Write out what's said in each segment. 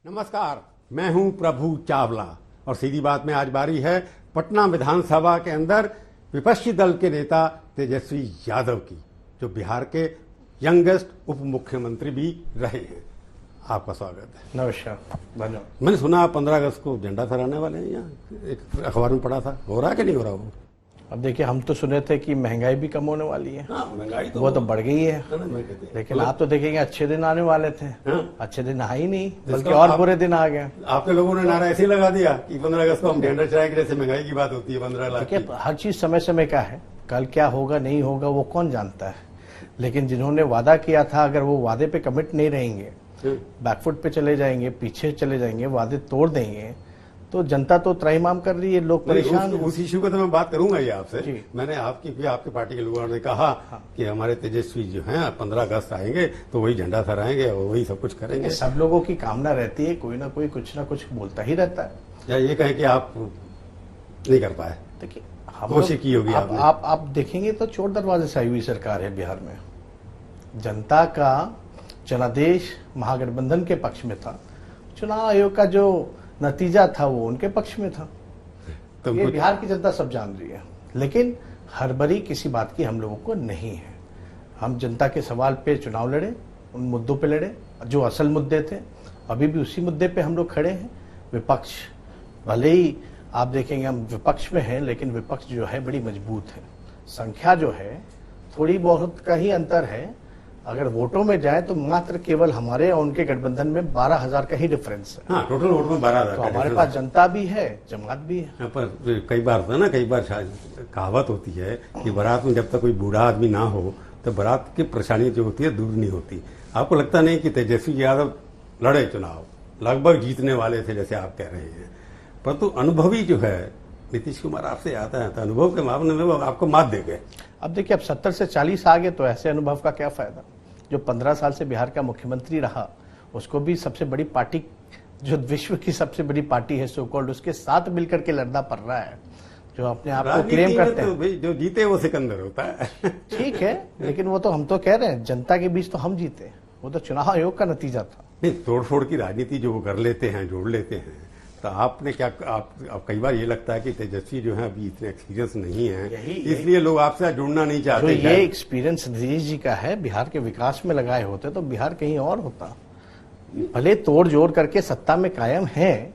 नमस्कार, मैं हूं प्रभु चावला और सीधी बात में आज बारी है पटना विधानसभा के अंदर विपक्षी दल के नेता तेजस्वी यादव की, जो बिहार के यंगेस्ट उप मुख्यमंत्री भी रहे हैं। आपका स्वागत है। नमस्कार, धन्यवाद। मैंने सुना आप 15 अगस्त को झंडा फहराने वाले हैं, यहाँ एक अखबार में पढ़ा था, हो रहा है कि नहीं हो रहा वो? अब देखिए, हम तो सुने थे कि महंगाई भी कम होने वाली है। महंगाई वो तो बढ़ गई है, लेकिन आप तो देखेंगे अच्छे दिन आने वाले थे। अच्छे दिन आ ही नहीं, बल्कि और बुरे दिन आ गए। आपके लोगों ने नारा ऐसे ही लगा दिया कि 15 अगस्त को हम झंडा चढ़ाएंगे, जैसे महंगाई की बात होती है 15 लाख की। हर चीज समय समय का है, कल क्या होगा नहीं होगा वो कौन जानता है। लेकिन जिन्होंने वादा किया था, अगर वो वादे पे कमिट नहीं रहेंगे, बैकफुट पे चले जाएंगे, पीछे चले जाएंगे, वादे तोड़ देंगे, तो जनता तो त्राहिमाम कर रही है, लोग परेशान। उस इश्यू का तो मैं बात करूंगा ये आपसे। मैंने आपकी पार्टी के लोगों ने कहा कि हमारे तेजस्वी जो हैं 15 अगस्त आएंगे तो वही झंडा फहराएंगे और वही सब कुछ करेंगे। सब लोगों की कामना रहती है, कोई ना कोई कुछ ना कुछ बोलता ही रहता है। या ये कहें कि आप नहीं कर पाए? देखिए, कोशिश की होगी आपने। आप देखेंगे तो चोर दरवाजे से आई हुई सरकार है बिहार में। जनता का जनादेश महागठबंधन के पक्ष में था, चुनाव आयोग का जो नतीजा था वो उनके पक्ष में था। ये बिहार की जनता सब जान रही है, लेकिन हड़बड़ी किसी बात की हम लोगों को नहीं है। हम जनता के सवाल पे चुनाव लड़े, उन मुद्दों पे लड़े जो असल मुद्दे थे। अभी भी उसी मुद्दे पे हम लोग खड़े हैं। विपक्ष भले ही आप देखेंगे हम विपक्ष में हैं, लेकिन विपक्ष जो है बड़ी मजबूत है। संख्या जो है थोड़ी बहुत का ही अंतर है। अगर वोटों में जाए तो मात्र केवल हमारे और उनके गठबंधन में 12,000 का ही डिफरेंस है। हाँ, टोटल वोट में 12,000। तो हमारे पास जनता भी है, जमात भी है। पर कई बार होता है ना, कई बार कहावत होती है कि बारात में जब तक कोई बूढ़ा आदमी ना हो तो बारात की परेशानी जो होती है दूर नहीं होती। आपको लगता नहीं कि तेजस्वी यादव लड़े चुनाव, लगभग जीतने वाले थे जैसे आप कह रहे हैं, परंतु अनुभवी जो है नीतीश कुमार आपसे आता है, तो अनुभव के मामले में वो आपको मात दे गए। अब देखिए, अब 70 से 40 आ गए तो ऐसे अनुभव का क्या फायदा। जो 15 साल से बिहार का मुख्यमंत्री रहा, उसको भी सबसे बड़ी पार्टी, जो विश्व की सबसे बड़ी पार्टी है सो कॉल्ड, उसके साथ मिलकर के लड़ना पड़ रहा है, जो अपने आप को क्लेम करते हैं। तो जो जीते वो सिकंदर होता है। ठीक है, लेकिन वो तो हम तो कह रहे हैं जनता के बीच तो हम जीते, वो तो चुनाव आयोग का नतीजा था। नहीं, तोड़ फोड़ की राजनीति जो वो कर लेते हैं, जोड़ लेते हैं, तो आपने क्या आप कई बार ये लगता है कि तेजस्वी जो है अभी इतने एक्सपीरियंस नहीं है, इसलिए लोग आपसे जुड़ना नहीं चाहते। जो ये एक्सपीरियंस नीतीश जी का है, बिहार के विकास में लगाए होते तो बिहार कहीं और होता। भले तोड़ जोड़ करके सत्ता में कायम है,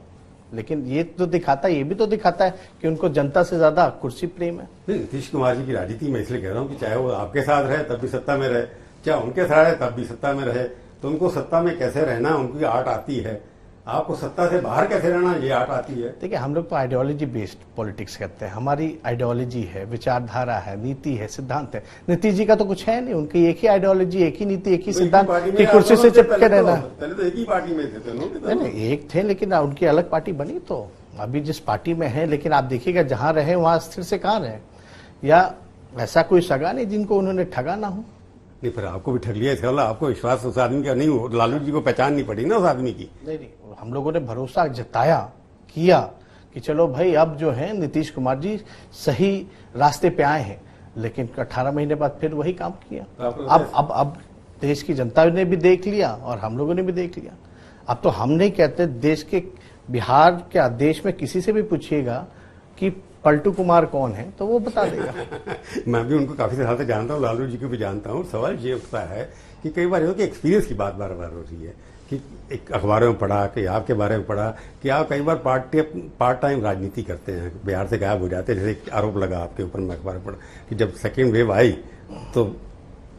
लेकिन ये तो दिखाता, ये भी तो दिखाता है कि उनको जनता से ज्यादा कुर्सी प्रेम है। नीतीश कुमार जी की राजनीति में इसलिए कह रहा हूँ कि चाहे वो आपके साथ रहे तब भी सत्ता में रहे, चाहे उनके साथ रहे तब भी सत्ता में रहे, तो उनको सत्ता में कैसे रहना उनकी आर्ट आती है, आपको सत्ता से बाहर कैसे रहना ये आर्ट आती है। देखिए, हम लोग तो आइडियोलॉजी बेस्ड पॉलिटिक्स करते हैं। हमारी आइडियोलॉजी है, विचारधारा है, नीति है, सिद्धांत है। नीतीश जी का तो कुछ है नहीं, उनकी एक ही आइडियोलॉजी, एक ही नीति, एक ही सिद्धांत की कुर्सी से चिपके रहना। पहले तो एक ही पार्टी में थे। नहीं, एक थे, लेकिन उनकी अलग पार्टी बनी। तो अभी जिस पार्टी में है, लेकिन आप देखिएगा जहां रहे वहां स्थिर से कहां रहे, या ऐसा कोई सगा नहीं जिनको उन्होंने ठगा ना हो। नहीं, फिर आपको भी ठग लिया, आपको विश्वास उस आदमी का नहीं हो, लालू जी को पहचान नहीं पड़ी ना उस आदमी की। नहीं, हम लोगों ने भरोसा जताया किया कि चलो भाई, अब जो है नीतीश कुमार जी सही रास्ते पे आए हैं, लेकिन 18 महीने बाद फिर वही काम किया। अब देश की जनता ने भी देख लिया और हम लोगों ने भी देख लिया। अब तो हम नहीं कहते, देश के बिहार के देश में किसी से भी पूछिएगा कि पलटू कुमार कौन है तो वो बता देगा। मैं भी उनको काफी साल से जानता हूँ, लालू जी को भी जानता हूँ। सवाल ये उठता है कि कई बार कि एक्सपीरियंस की बात बार बार हो रही है कि एक अखबारों में पढ़ा कि आपके बारे में पढ़ा कि आप कई बार पार्ट टाइम राजनीति करते हैं, बिहार से गायब हो जाते हैं। जैसे आरोप लगा आपके ऊपर, मैं अखबार में पढ़ा कि जब सेकेंड वेव आई तो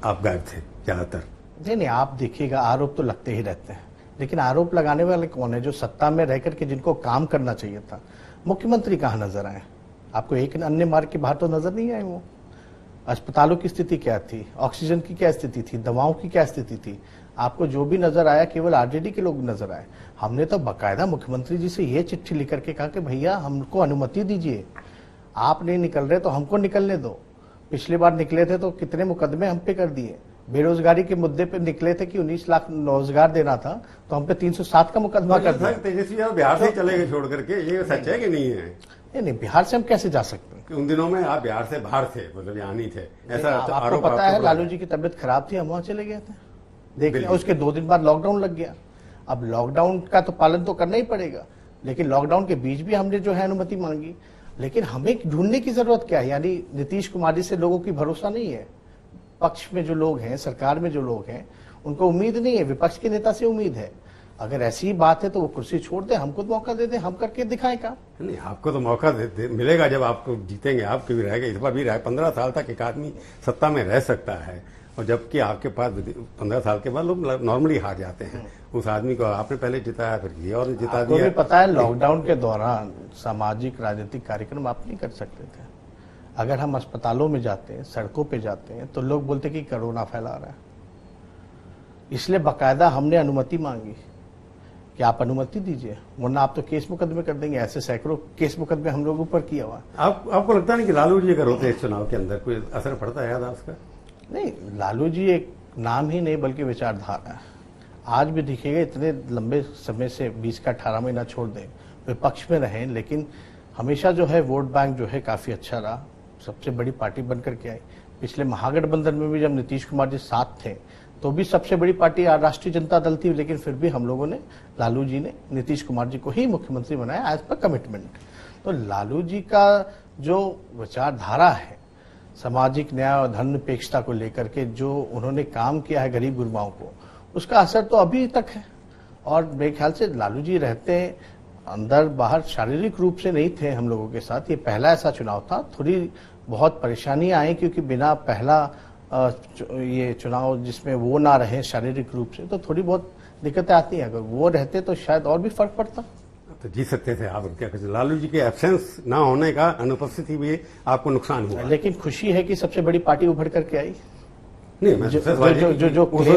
आप गायब थे ज्यादातर। नहीं, आप देखिएगा, आरोप तो लगते ही रहते हैं, लेकिन आरोप लगाने वाले कौन है? जो सत्ता में रह करके जिनको काम करना चाहिए था। मुख्यमंत्री कहाँ नजर आए आपको? एक अन्य मार्ग के बाहर तो नजर नहीं आए वो। अस्पतालों की स्थिति क्या थी, ऑक्सीजन की क्या स्थिति थी, दवाओं की क्या स्थिति थी, आपको जो भी नजर आया केवल आरजेडी के लोग नजर आए। हमने तो बाकायदा मुख्यमंत्री जी से ये चिट्ठी लिख करके कहा कि भैया हमको अनुमति दीजिए, आप नहीं निकल रहे तो हमको निकलने दो। पिछली बार निकले थे तो कितने मुकदमे हम पे कर दिए। बेरोजगारी के मुद्दे पे निकले थे कि 19 लाख रोजगार देना था, तो हम पे 307 का मुकदमा कर दिया। तेजस्वी यादव बिहार से चले गए छोड़ करके, ये सच है कि नहीं है? नहीं, बिहार से हम कैसे जा सकते हैं? उन दिनों में आप बिहार से बाहर थे, मतलब यहाँ नहीं थे, ऐसा आपको पता है। लालू जी की तबीयत खराब थी, हम वहां चले गए थे देखने। उसके 2 दिन बाद लॉकडाउन लग गया। अब लॉकडाउन का तो पालन तो करना ही पड़ेगा, लेकिन लॉकडाउन के बीच भी हमने जो है अनुमति मांगी, लेकिन हमें ढूंढने की जरूरत क्या है? यानी नीतीश कुमार जी से लोगों की भरोसा नहीं है, पक्ष में जो लोग हैं, सरकार में जो लोग हैं, उनको उम्मीद नहीं है, विपक्ष के नेता से उम्मीद है। अगर ऐसी बात है तो वो कुर्सी छोड़ दे, हमको तो मौका दे दे, हम करके दिखाएं काम। नहीं, आपको तो मौका मिलेगा जब आपको जीतेंगे, आप कभी रहेगा, इस बार भी रहे। 15 साल तक एक आदमी सत्ता में रह सकता है, और जबकि आपके पास 15 साल के बाद लोग नॉर्मली हार जाते हैं। उस आदमी को आपने पहले जिताया, फिर किसी और ने जिता आपको दिया। भी पता है लॉकडाउन के दौरान सामाजिक राजनीतिक कार्यक्रम आप नहीं कर सकते थे। अगर हम अस्पतालों में जाते हैं, सड़कों पे जाते हैं, तो लोग बोलते कि कोरोना फैला रहा है, इसलिए बाकायदा हमने अनुमति मांगी कि आप अनुमति दीजिए, वरना आप तो केस मुकदमे कर देंगे। ऐसे सैकड़ों केस मुकदमे हम लोगों पर किया हुआ। आपको लगता नहीं कि लालू जी अगर होते इस चुनाव के अंदर कोई असर पड़ता है याद उसका? नहीं, लालू जी एक नाम ही नहीं बल्कि विचारधारा है। आज भी दिखेगा, इतने लंबे समय से 20 का 18 महीना छोड़ दें, विपक्ष में रहें, लेकिन हमेशा जो है वोट बैंक जो है काफी अच्छा रहा, सबसे बड़ी पार्टी बनकर के आई। पिछले महागठबंधन में भी जब नीतीश कुमार जी साथ थे तो भी सबसे बड़ी पार्टी राष्ट्रीय जनता दल थी, लेकिन फिर भी हम लोगों ने, लालू जी ने नीतीश कुमार जी को ही मुख्यमंत्री बनाया एज पर कमिटमेंट। तो लालू जी का जो विचारधारा है, सामाजिक न्याय और धर्मनिरपेक्षता को लेकर के जो उन्होंने काम किया है गरीब गुरबाओं को, उसका असर तो अभी तक है। और मेरे ख्याल से लालू जी रहते अंदर बाहर शारीरिक रूप से नहीं थे हम लोगों के साथ। ये पहला ऐसा चुनाव था, थोड़ी बहुत परेशानियां आई क्योंकि बिना पहला ये चुनाव जिसमें वो ना रहे शारीरिक रूप से, तो थोड़ी बहुत दिक्कतें आती हैं। अगर वो रहते तो शायद और भी फर्क पड़ता। तो जीत सकते थे आप, क्या कहते? लालू जी के एब्सेंस ना होने का, अनुपस्थिति भी आपको नुकसान हुआ, लेकिन खुशी है कि सबसे बड़ी पार्टी उभर करके आई। नहीं, मैं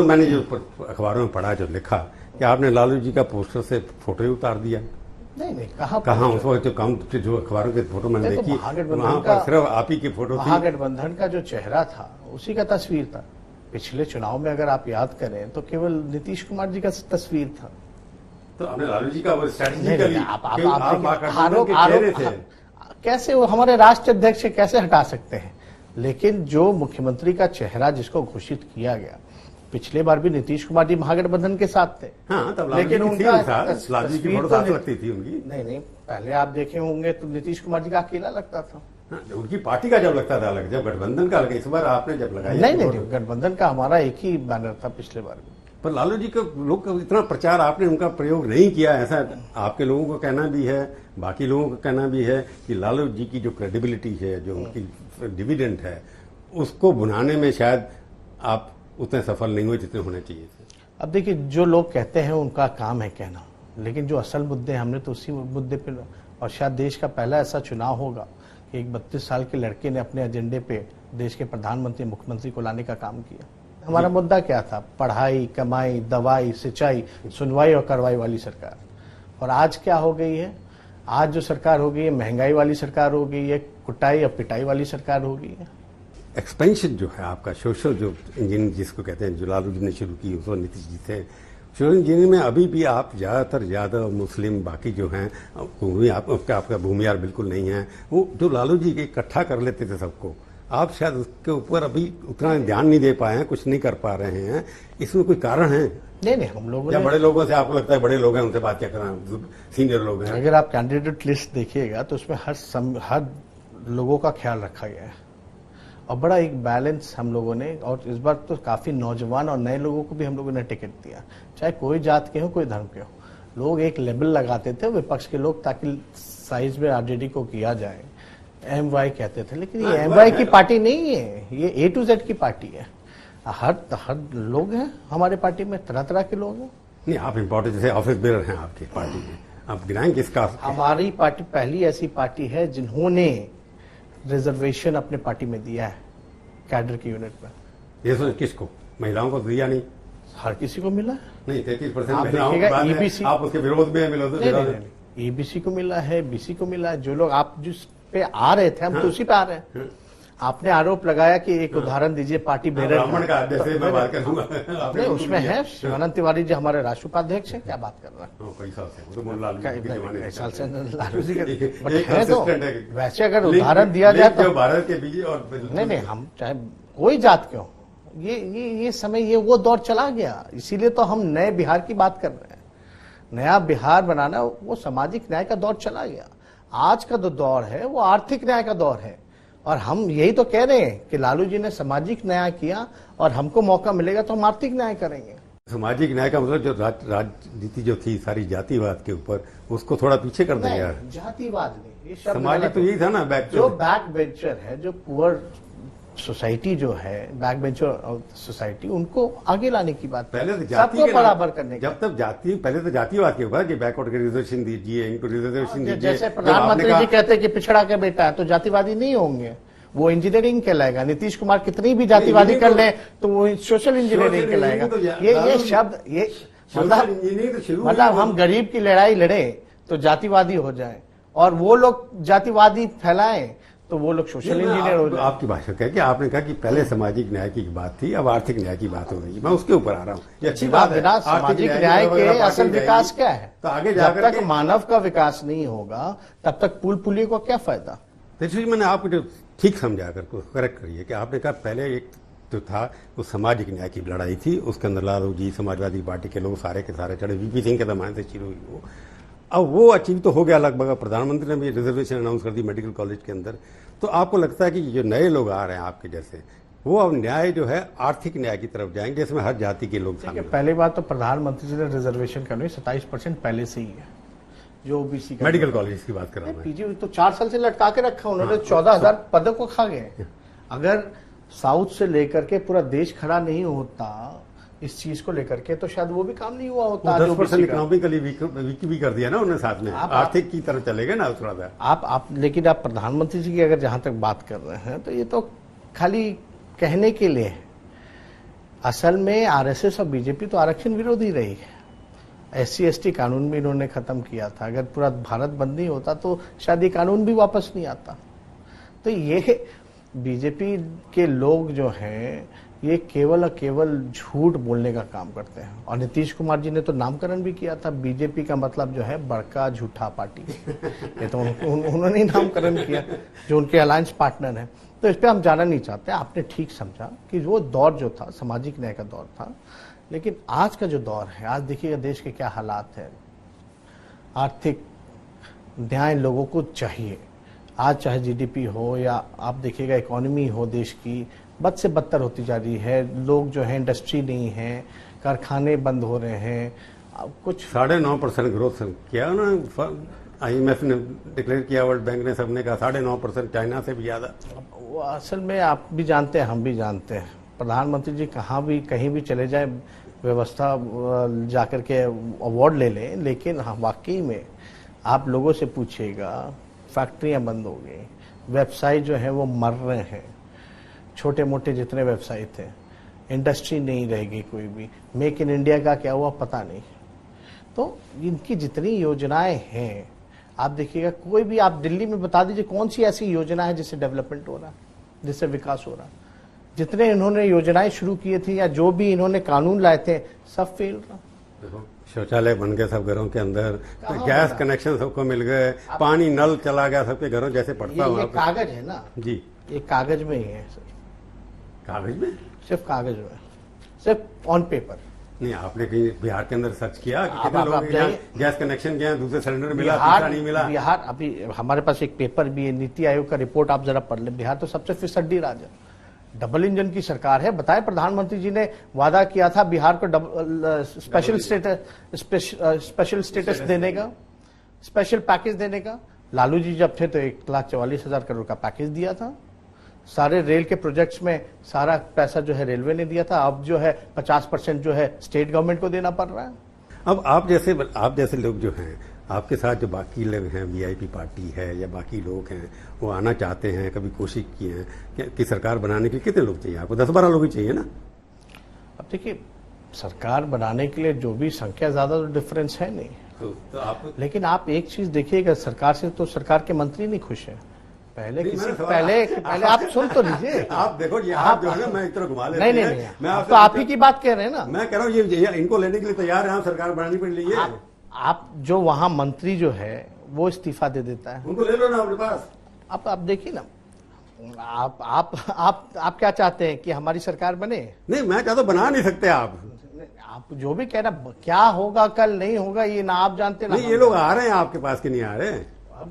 मैंने जो अखबारों में पढ़ा, जो लिखा कि आपने लालू जी का पोस्टर से फोटो ही उतार दिया। नहीं, कहाँ उस वक्त जो अखबारों के फोटो मैंने देखी, वहां पर सिर्फ आप ही की फोटो थी। महागठबंधन का जो चेहरा था उसी का तस्वीर था। पिछले चुनाव में अगर आप याद करें तो केवल नीतीश कुमार जी का तस्वीर था। तो आपने लालू जी का वो कैसे वो हमारे राष्ट्रीय अध्यक्ष कैसे हटा सकते हैं? लेकिन जो मुख्यमंत्री का चेहरा जिसको घोषित किया गया, पिछले बार भी नीतीश कुमार जी महागठबंधन के साथ थे। हाँ, तब लेकिन उनका लालू जी की फोटो साथ लगती थी उनकी। नहीं, पहले आप देखे होंगे तो नीतीश कुमार जी का अकेला लगता था। हाँ, उनकी पार्टी का जब लगता था अलग, जब गठबंधन का अलग। इस बार आपने जब लगाया नहीं, गठबंधन का हमारा एक ही बैनर था पिछले बार भी। पर लालू जी का लोग इतना प्रचार आपने उनका प्रयोग नहीं किया, ऐसा आपके लोगों को कहना भी है, बाकी लोगों का कहना भी है कि लालू जी की जो क्रेडिबिलिटी है, जो उनकी डिविडेंड है, उसको बनाने में शायद आप उतने सफल नहीं हुए जितने होने चाहिए थे। अब देखिए, जो लोग कहते हैं उनका काम है कहना, लेकिन जो असल मुद्दे हैं हमने तो उसी मुद्दे पे, और शायद देश का पहला ऐसा चुनाव होगा कि एक 32 साल के लड़के ने अपने एजेंडे पे देश के प्रधानमंत्री मुख्यमंत्री को लाने का काम किया। हमारा मुद्दा क्या था? पढ़ाई, कमाई, दवाई, सिंचाई, सुनवाई और कार्रवाई वाली सरकार। और आज क्या हो गई है? आज जो सरकार हो गई है, महंगाई वाली सरकार हो गई है, कुटाई और पिटाई वाली सरकार हो गई है। एक्सपेंशन जो है आपका, सोशल जो इंजीनियरिंग जिसको कहते हैं, जो लालू जी ने शुरू की, उसको नीतीश जी थे। सोशल इंजीनियरिंग में अभी भी आप ज्यादातर यादव, मुस्लिम, बाकी जो हैं, आपका भूमियार बिल्कुल नहीं है। वो जो लालू जी इकट्ठा कर लेते थे सबको, आप शायद उसके ऊपर अभी उतना ध्यान नहीं दे पाए हैं, कुछ नहीं कर पा रहे हैं। इसमें कोई कारण है? नहीं, हम लोगों ने, बड़े लोगों से आपको लगता है बड़े लोग हैं, उनसे बात क्या करना, सीनियर लोग हैं। अगर आप कैंडिडेट लिस्ट देखिएगा तो उसमें हर लोगों का ख्याल रखा गया है, और बड़ा एक बैलेंस हम लोगों ने। और इस बार तो काफी नौजवान और नए लोगों को भी हम लोगों ने टिकट दिया, चाहे कोई जात के हो, कोई धर्म के हो। लोग एक लेबल लगाते थे विपक्ष के लोग, ताकि साइज में आरजेडी को किया जाए, MY कहते थे, लेकिन ये MY की पार्टी नहीं है, ये A to Z की पार्टी है। हर लोग हैं हमारे पार्टी में, तरह तरह के लोग हैं। नहीं, आप इम्पोर्टेंट जैसे ऑफिस बेरर हैं आपकी पार्टी में, आप गिनाएं किसका? हमारी पार्टी पहली ऐसी पार्टी है जिन्होंने रिजर्वेशन अपने पार्टी में दिया है कैडर की यूनिट में। ये सोच किसको? महिलाओं को दिया नहीं? हर किसी को मिला है। नहीं, 33% महिलाओं के बाद EBC, आप उसके विरोध में मिलो तो EBC को मिला है, BC को मिला है। जो लोग आप जिस पे आ रहे थे, हम तो उसी पे आ रहे हैं। आपने आरोप लगाया कि एक उदाहरण दीजिए पार्टी बेरर ब्राह्मण का, जैसे मैं बात करूंगा उसमें है शिवानंद तिवारी जी हमारे राष्ट्रीय उपाध्यक्ष हैं। क्या बात कर रहे हैं? कई साल से, तो लालू जी है। तो वैसे अगर उदाहरण दिया जाए तो भारत के बीच और नहीं, हम चाहे कोई जात क्यों, ये समय, ये वो दौर चला गया। इसीलिए तो हम नए बिहार की बात कर रहे हैं। नया बिहार बनाना, वो सामाजिक न्याय का दौर चला गया। आज का जो दौर है वो आर्थिक न्याय का दौर है, और हम यही तो कह रहे हैं कि लालू जी ने सामाजिक न्याय किया और हमको मौका मिलेगा तो हम आर्थिक न्याय करेंगे। सामाजिक न्याय का मतलब जो राजनीति जो थी सारी जातिवाद के ऊपर, उसको थोड़ा पीछे कर देंगे यार। जातिवाद नहीं, ये शब्द समाज तो यही था ना, जो बैक बेंचर है, जो पुअर सोसाइटी जो है, बैक बेंचर सोसाइटी, उनको आगे लाने की बात, पहले तो जाति सबको बराबर करने की। जब तक जाति, पहले तो जातिवाद के ऊपर कि बैकवर्ड के रिजर्वेशन दीजिए, इनको रिजर्वेशन दीजिए। जैसे प्रधानमंत्री जी कहते हैं कि पिछड़ा के बेटा है तो जातिवादी नहीं होंगे, वो इंजीनियरिंग कहलाएगा। नीतीश कुमार कितनी भी जातिवादी कर ले तो वो सोशल इंजीनियरिंग कहलाएगा। ये शब्द, ये मतलब हम गरीब की लड़ाई लड़े तो जातिवादी हो जाए, और वो लोग जातिवादी फैलाएं तो वो लोग सोशल इंजीनियर हो जाए। आपकी भाषा कह के आपने कहा कि पहले सामाजिक न्याय की बात थी, अब आर्थिक न्याय की बात हो रही है। मैं उसके ऊपर आ रहा हूँ, ये अच्छी बात है। सामाजिक न्याय के असल विकास क्या है? तो आगे जब तक मानव का विकास नहीं होगा तब तक पुल पुलियों का क्या फायदा? इसलिए मैंने आपको जो ठीक समझा कर करेक्ट करिए कि आपने कहा पहले एक जो था वो सामाजिक न्याय की लड़ाई थी, उसके अंदर लालू जी, समाजवादी पार्टी के लोग सारे के सारे चढ़े, वीपी सिंह के जमाने से शुरू हुई वो। अब वो अचीव तो हो गया लगभग, प्रधानमंत्री ने भी रिजर्वेशन अनाउंस कर दी मेडिकल कॉलेज के अंदर। तो आपको लगता है कि जो नए लोग आ रहे हैं आपके जैसे, वो अब न्याय जो है आर्थिक न्याय की तरफ जाएंगे, जिसमें हर जाति के लोग शामिल। पहली बात तो प्रधानमंत्री जी ने रिजर्वेशन करनी 27% पहले से ही है, जो ओबीसी का मेडिकल कॉलेज की बात कर रहा हूं। पीजी तो 4 साल से लटका के रखा उन्होंने, 14,000 पदों को खा गए। अगर साउथ से लेकर के पूरा देश खड़ा नहीं होता इस चीज को लेकर के तो शायद वो भी काम नहीं हुआ होता। 10% इकोनॉमिकली वीक भी कर दिया ना उन्होंने, साथ में आर्थिक की तरफ चलेगा ना थोड़ा सा। आप लेकिन आप प्रधानमंत्री जी की अगर जहां तक बात कर रहे हैं तो ये तो खाली कहने के लिए है। असल में आरएसएस और बीजेपी तो आरक्षण विरोधी रही है। SC/ST कानून भी इन्होंने खत्म किया था। अगर पूरा भारत बंद नहीं होता तो शायद ये कानून भी वापस नहीं आता। तो ये बीजेपी के लोग जो हैं ये केवल और केवल झूठ बोलने का काम करते हैं। और नीतीश कुमार जी ने तो नामकरण भी किया था, बीजेपी का मतलब जो है बड़का झूठा पार्टी। ये तो उन्होंने नामकरण किया, जो उनके अलायंस पार्टनर हैं। तो इस पर हम जाना नहीं चाहते। आपने ठीक समझा कि वो दौर जो था सामाजिक न्याय का दौर था, लेकिन आज का जो दौर है, आज देखिएगा देश के क्या हालात है। आर्थिक न्याय लोगों को चाहिए। आज चाहे जीडीपी हो या आप देखिएगा इकोनॉमी हो देश की, बद से बदतर होती जा रही है। लोग जो है, इंडस्ट्री नहीं है, कारखाने बंद हो रहे हैं। कुछ 9.5% ग्रोथ किया ना IMF ने डिक्लेयर किया, वर्ल्ड बैंक ने, सबने कहा 9.5%, चाइना से भी ज्यादा। वो असल में आप भी जानते हैं, हम भी जानते हैं, प्रधानमंत्री जी कहीं भी चले जाए, व्यवस्था जाकर के अवार्ड ले लें, लेकिन हाँ वाकई में आप लोगों से पूछिएगा, फैक्ट्रियां बंद हो गई, व्यवसाय जो है वो मर रहे हैं, छोटे मोटे जितने व्यवसाय थे, इंडस्ट्री नहीं रहेगी कोई भी। मेक इन इंडिया का क्या हुआ पता नहीं। तो इनकी जितनी योजनाएं हैं, आप देखिएगा, कोई भी आप दिल्ली में बता दीजिए कौन सी ऐसी योजना है जिससे डेवलपमेंट हो रहा है, जिससे विकास हो रहा है। जितने इन्होंने योजनाएं शुरू किए थे या जो भी इन्होंने कानून लाए थे, सब फेल रहा। देखो शौचालय बन गए सब घरों के अंदर, गैस कनेक्शन सबको मिल गए, पानी नल चला गया सबके घरों, जैसे पड़ता ये कागज है ना जी, ये कागज में ही है सर। कागज में? सिर्फ कागज में, सिर्फ ऑन पेपर। नहीं, आपने कहीं बिहार के अंदर सर्च किया कि कितने लोग गैस कनेक्शन गया, दूसरे सिलेंडर मिला, तीसरा नहीं मिला? बिहार, अभी हमारे पास एक पेपर भी है, नीति आयोग का रिपोर्ट आप जरा पढ़ लें। बिहार तो सबसे फिसड्डी राज्य है, डबल इंजन की सरकार है। बताएं, प्रधानमंत्री जी ने वादा किया था बिहार को स्पेशल स्टेटस देने का, स्पेशल पैकेज देने का। लालू जी जब थे तो 1,44,000 करोड़ का पैकेज दिया था। सारे रेल के प्रोजेक्ट्स में सारा पैसा जो है रेलवे ने दिया था। अब जो है 50% जो है स्टेट गवर्नमेंट को देना पड़ रहा है। अब आप जैसे लोग जो हैं, आपके साथ जो बाकी लोग हैं, वीआईपी पार्टी है या बाकी लोग हैं, वो आना चाहते हैं, कभी कोशिश की है कि सरकार बनाने के लिए कितने लोग चाहिए आपको? 10-12 लोग ही चाहिए ना? अब देखिए, सरकार बनाने के लिए जो भी संख्या ज्यादा तो डिफरेंस है नहीं, तो आप, लेकिन आप एक चीज देखिएगा, सरकार से तो सरकार के मंत्री नहीं खुश है। पहले आप सुन तो लीजिए। आप देखो ये आप जो है ना, मैं एक तरह घुमा लेते हैं। नहीं, मैं तो आप ही की बात कह रहे हैं ना। मैं कह रहा हूँ ये इनको लेने के लिए तैयार है, हम सरकार बनानी पड़ रही है। आप जो वहां मंत्री जो है वो इस्तीफा दे देता है, उनको ले लो ना अपने पास। आप देखिए ना, आप क्या चाहते हैं कि हमारी सरकार बने? नहीं, मैं चाहता हूं बना नहीं सकते आप जो भी कह रहा, क्या होगा कल नहीं होगा ये ना आप जानते ना नहीं, ये लोग आ रहे हैं आपके पास कि नहीं आ रहे हैं?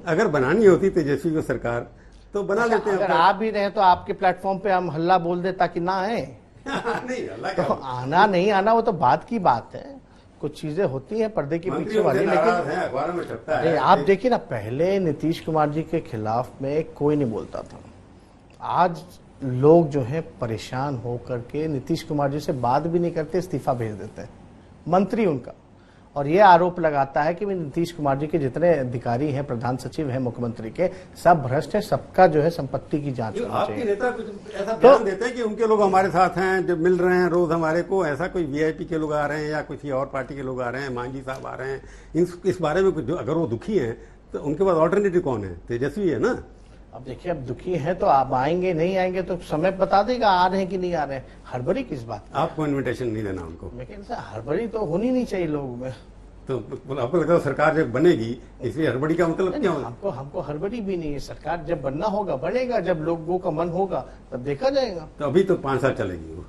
अगर बनानी होती तेजस्वी को सरकार तो बना लेते हैं। अगर आ भी रहे तो आपके प्लेटफॉर्म पे हम हल्ला बोल दे ताकि ना आए। नहीं, अल्लाह तो क्या आना नहीं आना वो तो बात की बात है, कुछ चीजें होती हैं पर्दे के पीछे वाली। लेकिन है, अखबारों में छपता नहीं, है। आप देखिए ना, पहले नीतीश कुमार जी के खिलाफ में कोई नहीं बोलता था। आज लोग जो है परेशान होकर के नीतीश कुमार जी से बात भी नहीं करते, इस्तीफा भेज देते हैं मंत्री उनका, और ये आरोप लगाता है कि नीतीश कुमार जी के जितने अधिकारी हैं, प्रधान सचिव हैं मुख्यमंत्री के, सब भ्रष्ट है, सबका जो है संपत्ति की जांच होनी आपके चाहिए। नेता कुछ ऐसा बयान देते हैं कि उनके लोग हमारे साथ हैं, जब मिल रहे हैं रोज हमारे को, ऐसा कोई वीआईपी के लोग आ रहे हैं या किसी और पार्टी के लोग आ रहे हैं, मांझी साहब आ रहे हैं, इस बारे में कुछ, अगर वो दुखी हैं तो उनके पास ऑल्टरनेटिव कौन है? तेजस्वी है ना। अब देखिए, अब दुखी हैं तो आप आएंगे नहीं आएंगे तो समय बता देगा आ रहे हैं कि नहीं आ रहे हैं। हड़बड़ी किस बात की? आपको इन्विटेशन नहीं देना उनको। लेकिन सर हड़बड़ी तो होनी नहीं चाहिए लोगों में। तो आपको लगता है सरकार जब बनेगी, इसलिए हड़बड़ी का मतलब क्या होगा? हमको हड़बड़ी भी नहीं है। सरकार जब बनना होगा बढ़ेगा, जब लोगों का मन होगा तब देखा जाएगा। तो अभी तो 5 साल चलेगी वो।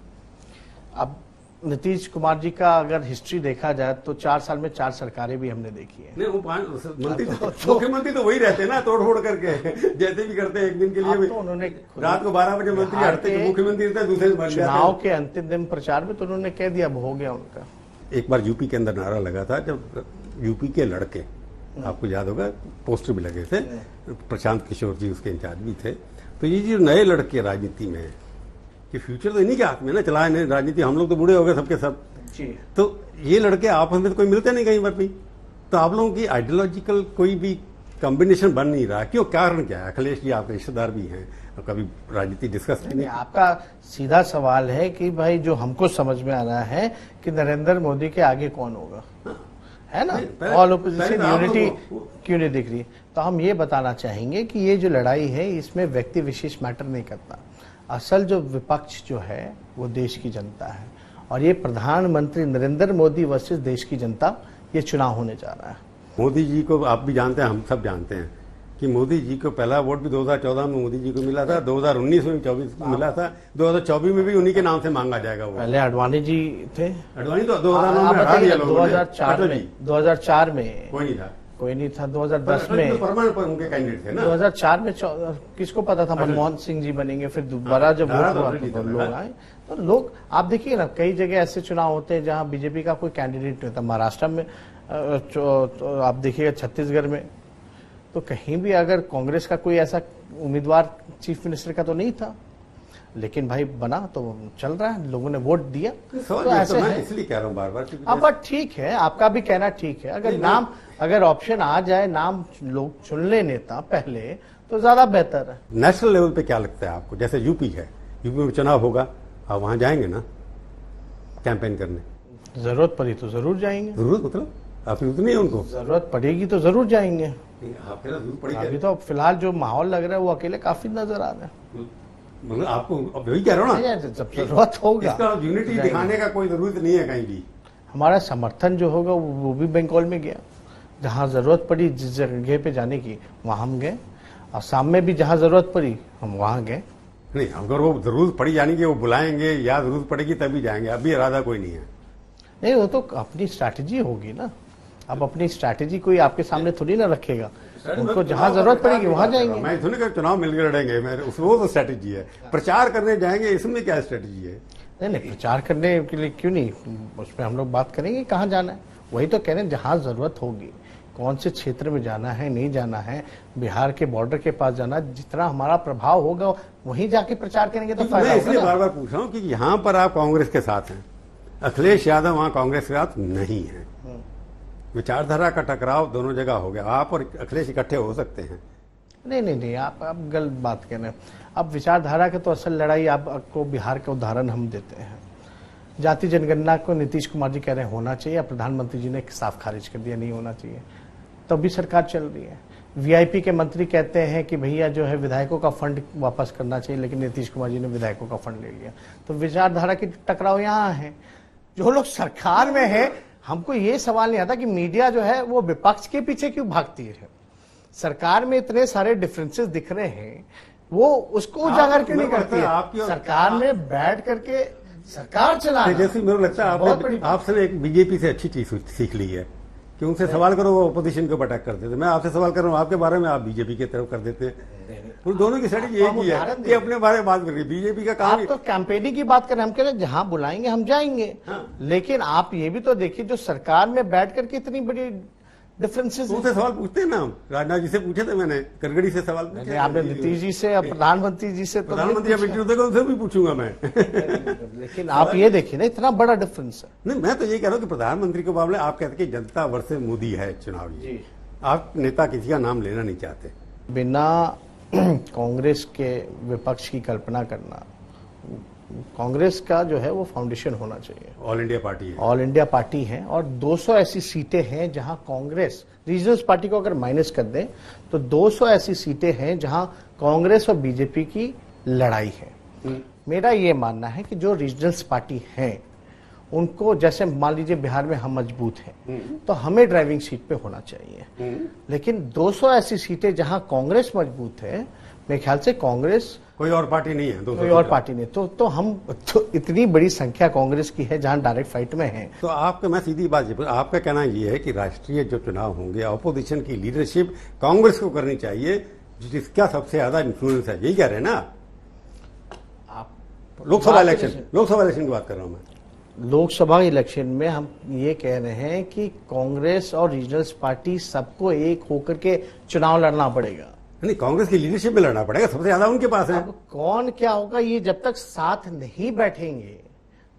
अब नीतीश कुमार जी का अगर हिस्ट्री देखा जाए तो 4 साल में 4 सरकारें भी हमने देखी है। नहीं, वो मंत्री मुख्यमंत्री तो वही रहते हैं ना, तोड़ फोड़ करके जैसे भी करते हैं। एक दिन के लिए तो उन्होंने रात को 12 बजे मंत्री हटते, तो मुख्यमंत्री रहते हैं, दूसरे दिन बन जाते हैं। चुनाव के अंतिम दिन प्रचार में तो उन्होंने कह दिया, अब हो गया उनका। एक बार यूपी के अंदर नारा लगा था, जब यूपी के लड़के, आपको याद होगा, पोस्टर भी लगे थे, प्रशांत किशोर जी उसके इंचार्ज भी थे। तो ये जो नए लड़के राजनीति में, कि फ्यूचर तो इन्हीं के हाथ में ना, चलाए नहीं राजनीति, हम लोग तो बूढ़े हो गए सबके सब जी। तो ये लड़के आपस में तो कोई मिलते नहीं कहीं पर भी। तो आप लोगों की आइडियोलॉजिकल कोई भी कॉम्बिनेशन बन नहीं रहा, क्यों? कारण क्या है? अखिलेश जी आपके रिश्तेदार भी हैं, और कभी राजनीति डिस्कस नहीं, आपका सीधा सवाल है कि भाई जो हमको समझ में आ रहा है कि नरेंद्र मोदी के आगे कौन होगा, है ना? ऑल ओपोजिशन यूनिटी क्यों नहीं दिख रही? तो हम ये बताना चाहेंगे कि ये जो लड़ाई है इसमें व्यक्ति विशेष मैटर नहीं करता। असल जो विपक्ष जो है वो देश की जनता है, और ये प्रधानमंत्री नरेंद्र मोदी वर्सेस देश की जनता, ये चुनाव होने जा रहा है। मोदी जी को आप भी जानते हैं, हम सब जानते हैं कि मोदी जी को पहला वोट भी 2014 में मोदी जी को मिला था, 2019 में भी 24 में मिला था, 2024 में भी उन्हीं के नाम से मांगा जाएगा वो। पहले अडवाणी जी थे, अडवाणी तो 2009 में हटा दिया लोगों ने। 2004 में कोई नहीं था। 2010 में परमानेंट पर उनके कैंडिडेट थे ना। 2004 में किसको पता था मनमोहन सिंह जी बनेंगे? फिर दोबारा जब वोट हुआ तो लोग आए। तो लोग, आप देखिए ना, कई जगह ऐसे चुनाव होते हैं जहां बीजेपी का कोई कैंडिडेट नहीं था। महाराष्ट्र में तो आप देखिएगा, छत्तीसगढ़ में तो कहीं भी अगर कांग्रेस का कोई ऐसा उम्मीदवार चीफ मिनिस्टर का तो नहीं था, लेकिन भाई बना तो चल रहा है, लोगों ने वोट दिया। तो ऐसे मैं इसलिए कह रहा हूँ बार बार। हाँ, बट ठीक है, आपका भी कहना ठीक है। अगर नाम, अगर ऑप्शन आ जाए, नाम लोग चुन ले नेता पहले, तो ज्यादा बेहतर है। नेशनल लेवल पे क्या लगता है आपको? जैसे यूपी है, यूपी में चुनाव होगा, आप वहां जाएंगे ना कैंपेन करने? जरूरत पड़ी तो जरूर जाएंगे। जरूरत मतलब आपकी उतनी है उनको? जरूरत पड़ेगी तो जरूर जाएंगे। अभी तो फिलहाल जो माहौल लग रहा है वो अकेले काफी नजर आ रहा है। मतलब आपको अब वही कह रहा हूँ ना, जब जरूरत होगा इसका यूनिटी दिखाने का कोई जरूरत नहीं है कहीं भी। हमारा समर्थन जो होगा वो भी बंगाल में गया, जहां जरूरत पड़ी जिस जगह पे जाने की वहां हम गए, और शाम में भी जहां जरूरत पड़ी हम वहां गए। नहीं, अगर वो जरूरत पड़ी जाने की वो बुलाएंगे या जरूरत पड़ेगी तभी जाएंगे, अभी इरादा कोई नहीं है। नहीं, वो तो अपनी स्ट्रैटेजी होगी ना। अब अपनी स्ट्रैटेजी कोई आपके सामने थोड़ी ना रखेगा, उनको जहां जरूरत पड़ेगी वहां जाएंगे। मैं थोड़ी कर चुनाव मिलकर लड़ेंगे, वो तो स्ट्रैटेजी है। प्रचार करने जाएंगे, इसमें क्या स्ट्रैटेजी है? नहीं, प्रचार करने के लिए क्यों नहीं, उसमें हम लोग बात करेंगे कहाँ जाना है। वही तो कह रहे हैं, जहां जरूरत होगी, कौन से क्षेत्र में जाना है, नहीं जाना है, बिहार के बॉर्डर के पास जाना, जितना हमारा प्रभाव होगा वहीं जाके प्रचार करेंगे तो फायदा होगा। इसलिए बार बार पूछ रहा हूँ कि यहाँ पर आप कांग्रेस के साथ हैं, अखिलेश यादव वहां कांग्रेस के साथ नहीं है, विचारधारा का टकराव दोनों जगह हो गया। आप और अखिलेश इकट्ठे हो सकते हैं? नहीं, आप गलत बात कह रहे हैं। अब विचारधारा की तो असल लड़ाई आपको बिहार का उदाहरण हम देते हैं। जाति जनगणना को नीतीश कुमार जी कह रहे हैं होना चाहिए, प्रधानमंत्री जी ने साफ खारिज कर दिया नहीं होना चाहिए, तब भी सरकार चल रही है। वीआईपी के मंत्री कहते हैं कि भैया जो है विधायकों का फंड वापस करना चाहिए, लेकिन नीतीश कुमार जी ने विधायकों का फंड ले लिया। तो विचारधारा की टकराव यहाँ है। जो लोग सरकार में है, हमको ये सवाल नहीं आता कि मीडिया जो है वो विपक्ष के पीछे क्यों भागती है। सरकार में इतने सारे डिफरेंसेस दिख रहे हैं, वो उसको उजागर क्यों नहीं मेरे को करती लगता है है? आपकी और- सरकार में बैठ करके सरकार चलाना जैसे मेरे को लगता है बहुत बड़ी आपने आपसे एक बीजेपी से अच्छी चीज सीख ली है कि उनसे सवाल करो वो अपोजिशन को अटैक कर देते। मैं आपसे सवाल कर रहा हूँ आपके बारे में, आप बीजेपी की तरफ कर देते हैं। उन दोनों की स्ट्रेटेजी एक ही है कि अपने बारे में बात करिए। बीजेपी का काम आप तो कैंपेनिंग की बात करें, हम कह रहे हैं जहां बुलाएंगे हम जाएंगे। लेकिन आप ये भी तो देखिए जो सरकार में बैठ करके इतनी बड़ी डिफरेंसेस उनसे सवाल पूछते हैं ना हम। राजनाथ जी से पूछे थे मैंने, गडकरी से सवाल पूछे। आपने नीतीश जी से, प्रधानमंत्री जी से तो नहीं प्रधानमंत्री अब इंटरव्यू देगा उनसे भी पूछूंगा मैं। पूछा। लेकिन आप ये देखिए ना इतना बड़ा डिफरेंस है। नहीं, मैं तो ये कह रहा हूँ कि प्रधानमंत्री के मामले आप कहते हैं कि जनता वर्सेस मोदी है चुनाव ये। आप नेता किसी का नाम लेना नहीं चाहते। बिना कांग्रेस के विपक्ष की कल्पना करना, कांग्रेस का जो है वो फाउंडेशन होना चाहिए। ऑल इंडिया पार्टी है। ऑल इंडिया पार्टी है और 200 ऐसी सीटें हैं जहां कांग्रेस, रीजनल पार्टी को अगर माइनस कर दें तो 200 ऐसी सीटें हैं जहां कांग्रेस और बीजेपी की लड़ाई है। मेरा ये मानना है कि जो रीजनल्स पार्टी हैं उनको, जैसे मान लीजिए बिहार में हम मजबूत हैं तो हमें ड्राइविंग सीट पे होना चाहिए। लेकिन 200 ऐसी सीटें जहां कांग्रेस मजबूत है, मेरे ख्याल से कांग्रेस कोई और पार्टी नहीं है। कोई और पार्टी नहीं, तो हम तो इतनी बड़ी संख्या कांग्रेस की है जहां डायरेक्ट फाइट में है। तो आपका, मैं सीधी बात ये, आपका कहना ये है कि राष्ट्रीय जो चुनाव होंगे अपोजिशन की लीडरशिप कांग्रेस को करनी चाहिए, जिसका सबसे ज्यादा इन्फ्लुएंस है, यही कह रहे हैं ना आप लोकसभा इलेक्शन की बात कर रहा हूं मैं। लोकसभा इलेक्शन में हम ये कह रहे हैं कि कांग्रेस और रीजनल्स पार्टी सबको एक होकर के चुनाव लड़ना पड़ेगा। नहीं, कांग्रेस की लीडरशिप में लड़ना पड़ेगा, सबसे ज्यादा उनके पास है। अब कौन क्या होगा ये जब तक साथ नहीं बैठेंगे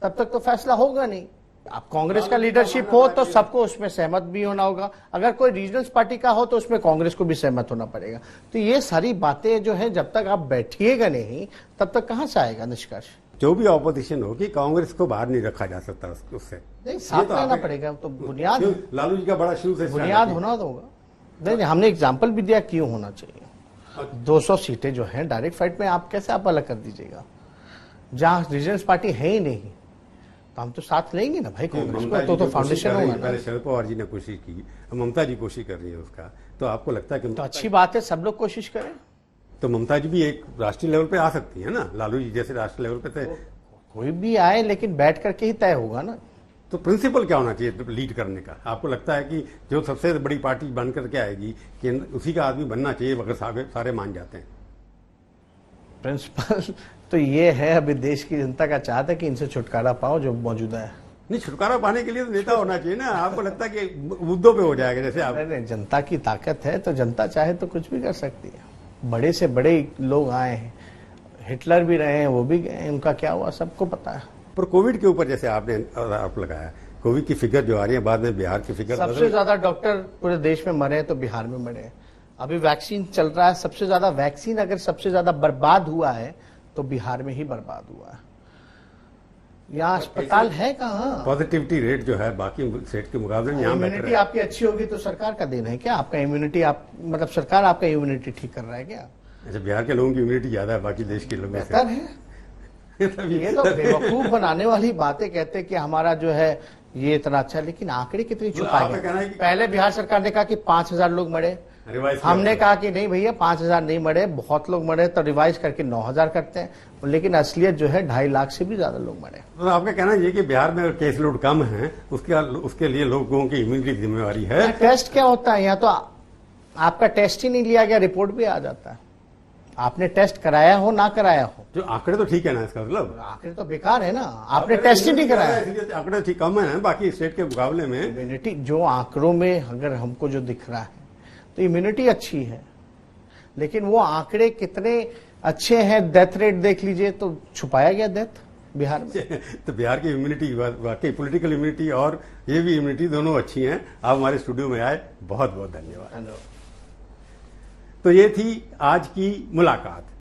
तब तक तो फैसला होगा नहीं। अब कांग्रेस का लीडरशिप हो तो सबको उसमें सहमत भी होना होगा, अगर कोई रीजनल्स पार्टी का हो तो उसमें कांग्रेस को भी सहमत होना पड़ेगा। तो ये सारी बातें जो है जब तक आप बैठिएगा नहीं तब तक कहां से आएगा निष्कर्ष। जो भी ऑपोजिशन होगी कांग्रेस को बाहर नहीं रखा जा सकता उससे। नहीं, साथ रहना पड़ेगा, तो बुनियाद लालू जी का बड़ा शुरू से बुनियाद होना होगा। नहीं, हमने एग्जाम्पल भी दिया क्यों होना चाहिए। 200 सीटें जो हैं डायरेक्ट फाइट में आप कैसे आप अलग कर दीजिएगा, जहां रीजनल्स पार्टी है ही नहीं तो हम तो साथ लेंगे ना भाई कांग्रेस को, तो फाउंडेशन होगा ना। पहले शरद पवार जी ने कोशिश की, ममता जी कोशिश कर रही है उसका, तो आपको लगता है कि तो अच्छी बात है, सब लोग कोशिश करें। तो ममता जी भी एक राष्ट्रीय लेवल पे आ सकती है ना, लालू जी जैसे राष्ट्रीय लेवल पे थे। कोई भी आए लेकिन बैठ करके ही तय होगा ना। तो प्रिंसिपल क्या होना चाहिए लीड करने का? आपको लगता है कि जो सबसे बड़ी पार्टी बन करके आएगी कि उसी का आदमी बनना चाहिए, अगर सारे मान जाते हैं? प्रिंसिपल तो ये है, अभी देश की जनता का चाहता है कि इनसे छुटकारा पाओ जो मौजूदा है। नहीं, छुटकारा पाने के लिए तो नेता होना चाहिए ना। आपको लगता है कि मुद्दों पे हो जाएगा जैसे आप? नहीं, जनता की ताकत है तो जनता चाहे तो कुछ भी कर सकती है। बड़े से बड़े लोग आए हैं, हिटलर भी रहे हैं, वो भी गए, उनका क्या हुआ सबको पता है। पर कोविड के ऊपर जैसे आपने आरोप लगाया, कोविड की फिगर जो आ रही है बाद में बिहार की फिगर सबसे ज्यादा डॉक्टर पूरे देश में मरे तो बिहार में मरे। अभी वैक्सीन चल रहा है, सबसे ज्यादा वैक्सीन अगर सबसे ज्यादा बर्बाद हुआ है तो बिहार में ही बर्बाद हुआ है। यहाँ अस्पताल है कहाँ। पॉजिटिविटी रेट जो है बाकी स्टेट के मुकाबले में यहाँ इम्यूनिटी आपकी अच्छी होगी तो सरकार का देन है क्या? आपका इम्यूनिटी, आप मतलब सरकार आपका इम्यूनिटी ठीक कर रहा है क्या? अच्छा, बिहार के लोगों की इम्यूनिटी ज्यादा है बाकी देश के लोगों से। बेहतर है। ये तो बेवकूफ बनाने वाली बातें कहते कि हमारा जो है ये इतना अच्छा, लेकिन आंकड़े कितनी छुपाएंगे। पहले बिहार सरकार ने कहा कि 5000 लोग मरे, हमने कहा कि नहीं भैया 5000 नहीं मरे, बहुत लोग मरे, तो रिवाइज करके 9000 करते हैं, लेकिन असलियत जो है 2.5 लाख से भी ज्यादा लोग मरे। तो आपका कहना ये कि बिहार में केस लोड कम है, उसके लिए लोगों की इम्यूनिटी की जिम्मेवारी है। टेस्ट क्या होता है, यहाँ तो आपका टेस्ट ही नहीं लिया गया, रिपोर्ट भी आ जाता है। आपने टेस्ट कराया हो ना कराया हो, जो आंकड़े तो ठीक है ना, इसका मतलब आंकड़े तो बेकार है ना, आपने टेस्ट ही नहीं कराया। आंकड़े ठीक कम है बाकी स्टेट के मुकाबले में। इम्यूनिटी जो आंकड़ों में अगर हमको जो दिख रहा है तो इम्यूनिटी अच्छी है, लेकिन वो आंकड़े कितने अच्छे हैं, डेथ रेट देख लीजिए तो छुपाया गया डेथ बिहार में। तो बिहार की इम्यूनिटी वाकई पॉलिटिकल इम्यूनिटी और ये भी इम्यूनिटी दोनों अच्छी हैं। आप हमारे स्टूडियो में आए, बहुत बहुत धन्यवाद। तो ये थी आज की मुलाकात।